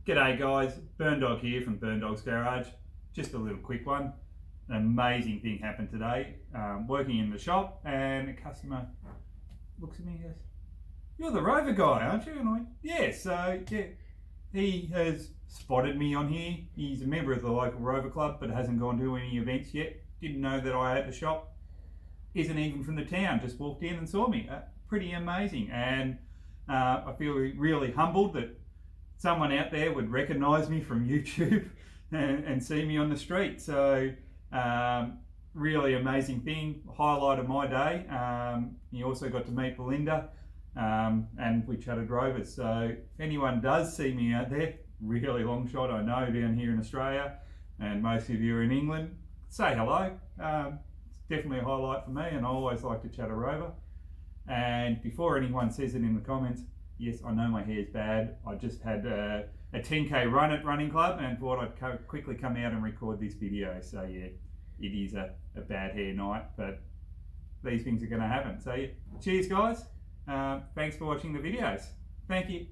G'day guys, Burn Dog here from Burn Dog's Garage. Just a little quick one. An amazing thing happened today. Working in the shop and a customer looks at me and goes, "You're the Rover guy, aren't you?" And I went, "Yeah." So yeah, he has spotted me on here. He's a member of the local Rover club but hasn't gone to any events yet. Didn't know that I had the shop. Isn't even from the town, just walked in and saw me. Pretty amazing, and I feel really humbled that someone out there would recognise me from YouTube and see me on the street. So really amazing thing, highlight of my day. You also got to meet Belinda and we chatted Rovers. So if anyone does see me out there, really long shot I know down here in Australia, and most of you are in England, say hello. It's definitely a highlight for me, and I always like to chat a Rover. And before anyone says it in the comments, yes, I know my hair's bad. I just had a 10k run at Running Club and thought I'd quickly come out and record this video. So yeah, it is a bad hair night, but these things are going to happen. So yeah, cheers guys. Thanks for watching the videos. Thank you.